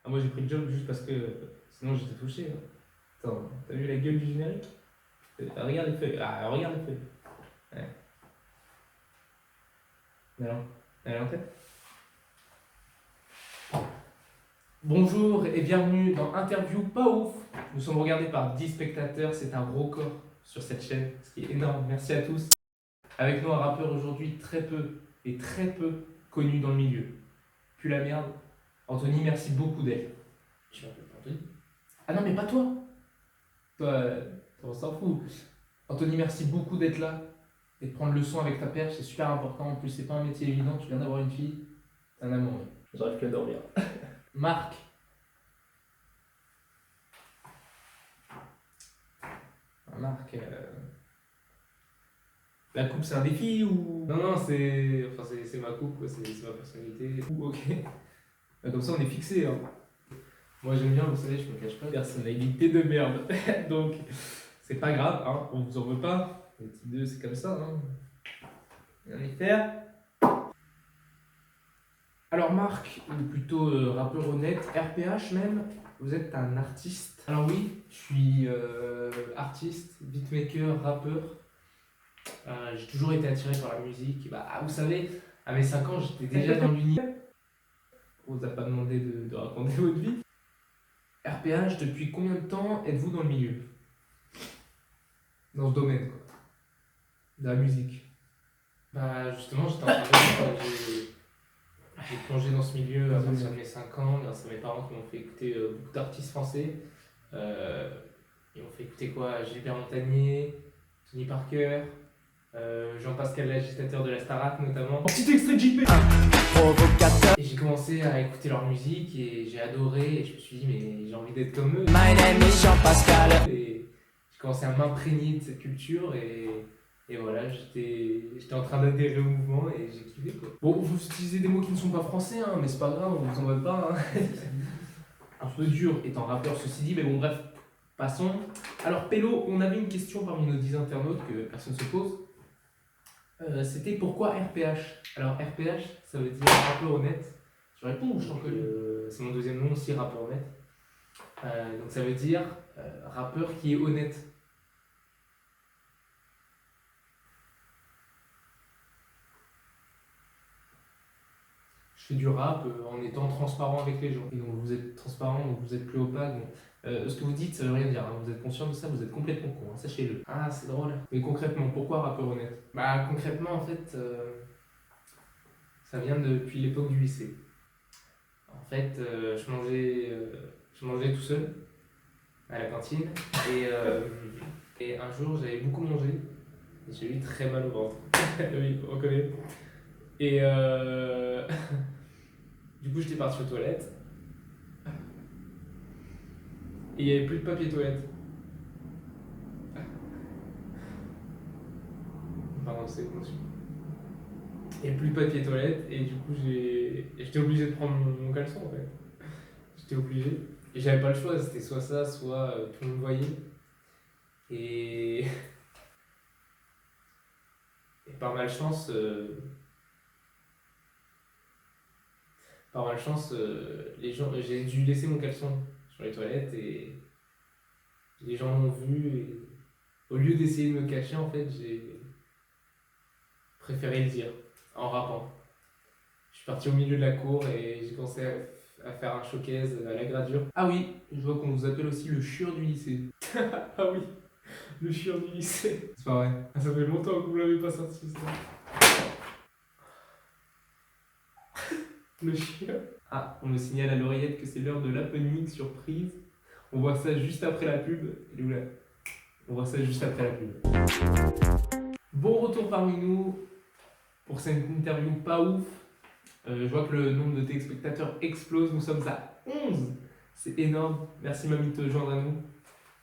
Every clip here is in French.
Ah, moi j'ai pris le job juste parce que sinon j'étais touché. Hein. Attends, t'as vu la gueule du générique? Regarde les feuilles. Ah, regarde les feuilles. Ouais. Alors, elle est en tête. Bonjour et bienvenue dans Interview Pas Ouf. Nous sommes regardés par 10 spectateurs, c'est un record sur cette chaîne, ce qui est énorme. Merci à tous. Avec nous un rappeur aujourd'hui très peu connu dans le milieu. Puis la merde. Anthony, merci beaucoup d'être. Je m'appelle pas Anthony. Ah non mais pas toi. Toi, on s'en fout. Anthony, merci beaucoup d'être là et de prendre le son avec ta perche, c'est super important. En plus, c'est pas un métier évident, tu viens d'avoir une fille, c'est un amour. J'arrive plus à dormir. Marc. Marc, la coupe c'est un défi ou. Non, c'est ma coupe, quoi. C'est ma personnalité. Ok. Comme ça on est fixé. Hein. Moi j'aime bien, vous savez, je me cache pas. Personnalité de merde. Donc c'est pas grave, hein, on vous en veut pas. Les types 2 c'est comme ça. Hein. Rien à y faire. Alors Marc, ou plutôt rappeur honnête, RPH même, vous êtes un artiste. Alors oui, je suis artiste, beatmaker, rappeur. J'ai toujours été attiré par la musique. Bah, vous savez, à mes 5 ans, j'étais déjà dans l'univers. On vous a pas demandé de raconter votre vie. RPH, depuis combien de temps êtes-vous dans le milieu? Dans ce domaine, quoi. De la musique. Bah, justement, j'étais en train de dire, j'ai plongé dans ce milieu à partir de mes 5 ans, grâce à mes parents qui m'ont fait écouter beaucoup d'artistes français. Ils m'ont fait écouter quoi? Gilbert Montagnier, Tony Parker, Jean-Pascal l'agitateur de la Starac notamment. Petit extrait de JP. Et j'ai commencé à écouter leur musique et j'ai adoré et je me suis dit mais j'ai envie d'être comme eux. My name is Jean-Pascal. Et j'ai commencé à m'imprégner de cette culture et voilà, j'étais en train d'adhérer au mouvement et j'ai kiffé quoi. Bon, vous utilisez des mots qui ne sont pas français, hein, mais c'est pas grave, on vous en veut pas. Hein. Un peu dur étant rappeur, ceci dit, mais bon, bref, passons. Alors, Pélo, on avait une question parmi nos 10 internautes que personne ne se pose. C'était pourquoi RPH? Alors, RPH, ça veut dire rappeur honnête. Je réponds ou je t'en connais? C'est mon deuxième nom aussi, rappeur honnête. Donc ça veut dire rappeur qui est honnête. Je fais du rap en étant transparent avec les gens. Et donc, vous êtes transparent, donc vous êtes plus opaque. Donc, ce que vous dites, ça veut rien dire. Hein. Vous êtes conscient de ça, vous êtes complètement con, hein, sachez-le. Ah, c'est drôle. Mais concrètement, pourquoi rappeur honnête? Bah concrètement en fait, ça vient depuis l'époque du lycée. En fait, je mangeais tout seul à la cantine et un jour j'avais beaucoup mangé et j'ai eu très mal au ventre. Oui, on reconnaît. Et du coup j'étais parti aux toilettes et il n'y avait plus de papier toilette. Pardon, c'est émotion. Il n'y avait plus de papier toilette et du coup j'étais obligé de prendre mon caleçon en fait. J'étais obligé. Et j'avais pas le choix, c'était soit ça, soit tout le monde voyait. Et, et par malchance, les gens, j'ai dû laisser mon caleçon sur les toilettes et les gens l'ont vu. Et au lieu d'essayer de me cacher, en fait, j'ai préféré le dire en rappant. Je suis parti au milieu de la cour et j'ai commencé à faire un showcase à la gradure. Ah oui, je vois qu'on vous appelle aussi le chieur du lycée. Ah oui, le chieur du lycée. C'est pas vrai. Ah, ça fait longtemps que vous l'avez pas sorti ça. Le chien. Ah, on me signale à l'oreillette que c'est l'heure de l'happening surprise. On voit ça juste après la pub. Elle est où là? On voit ça juste après la pub. Bon retour parmi nous pour cette interview pas ouf. Je vois que le nombre de téléspectateurs explose. Nous sommes à 11. C'est énorme. Merci Mamie de te joindre à nous.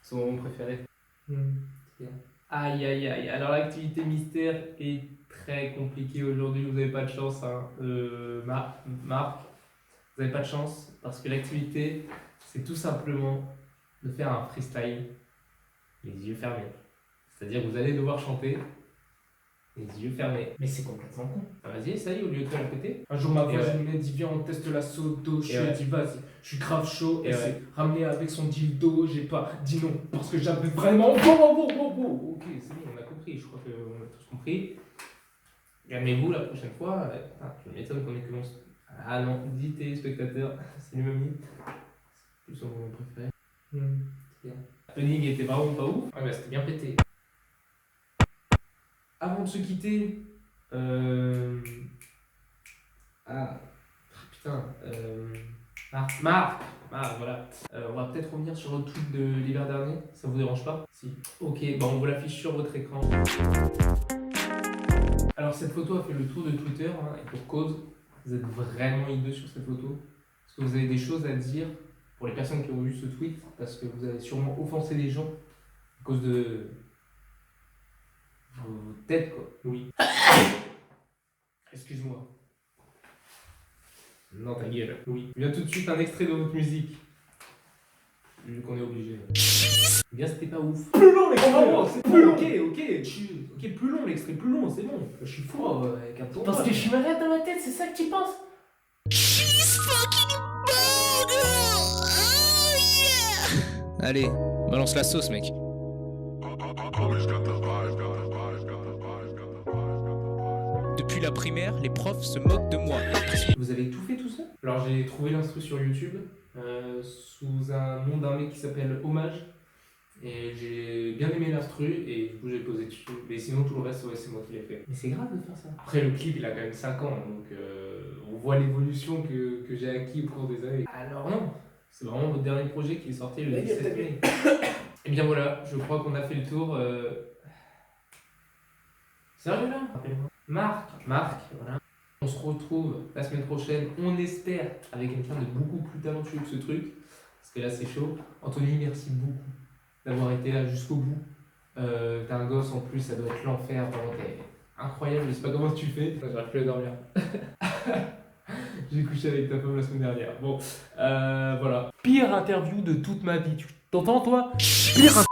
C'est mon moment préféré. Aïe aïe aïe. Alors l'activité mystère est très compliquée aujourd'hui. Vous n'avez pas de chance, hein. Marc. Vous n'avez pas de chance parce que l'activité, c'est tout simplement de faire un freestyle les yeux fermés. C'est-à-dire que vous allez devoir chanter les yeux fermés. Mais c'est complètement con. Ah, vas-y, essaye au lieu de te la péter. Un jour, ma Et voisine m'a dit viens, on teste la soda. Je Et lui ai ouais. dit vas-y, je suis grave chaud. Et Elle ouais. s'est ramenée avec son dildo. J'ai pas dit non parce que j'avais vraiment. Bon. Ok, c'est bon, on a compris. Je crois qu'on a tous compris. Calmez-vous la prochaine fois. Je m'étonne qu'on ait commencé. Ah non, dis tes spectateurs, c'est le même c'est plus son moment préféré. C'est bien. L'opening était vraiment pas ouf. Ah, bah c'était bien pété. Avant de se quitter, putain, Marc, voilà. On va peut-être revenir sur le tweet de l'hiver dernier, ça vous dérange pas? Si. Ok, bah on vous l'affiche sur votre écran. Alors cette photo a fait le tour de Twitter, hein, et pour cause, vous êtes vraiment hideux sur cette photo. Parce que vous avez des choses à dire pour les personnes qui ont vu ce tweet, parce que vous avez sûrement offensé des gens à cause de vos têtes, quoi. Oui. Excuse-moi. Non, ta gueule. Oui. Il y a tout de suite un extrait de votre musique. Vu qu'on est obligé. Eh bien, c'était pas ouf. Plus long l'extrait. Oh, c'est plus long. Ok, plus long, l'extrait plus long, c'est bon. Je suis fou avec un tournoi. Parce que je suis malade dans ma tête, c'est ça que tu penses? Allez, balance la sauce, mec. Depuis la primaire, les profs se moquent de moi. Vous avez tout fait tout seul? Alors j'ai trouvé l'instru sur YouTube sous un nom d'un mec qui s'appelle Hommage. Et j'ai bien aimé l'instru et du coup j'ai posé dessus. Mais sinon tout le reste, ouais, c'est moi qui l'ai fait. Mais c'est grave de faire ça. Après le clip il a quand même 5 ans, donc on voit l'évolution que j'ai acquis au cours des années. Alors non, c'est vraiment votre dernier projet qui est sorti le 17 mai. Et bien voilà, je crois qu'on a fait le tour. Sérieux là? Rappelez-moi. Marc, voilà. On se retrouve la semaine prochaine, on espère, avec quelqu'un de beaucoup plus talentueux que ce truc. Parce que là c'est chaud. Anthony, merci beaucoup d'avoir été là jusqu'au bout. T'as un gosse en plus, ça doit être l'enfer, vraiment t'es incroyable, je sais pas comment tu fais. J'arrive plus à dormir. J'ai couché avec ta femme la semaine dernière. Bon, voilà. Pire interview de toute ma vie. Tu t'entends toi? Pire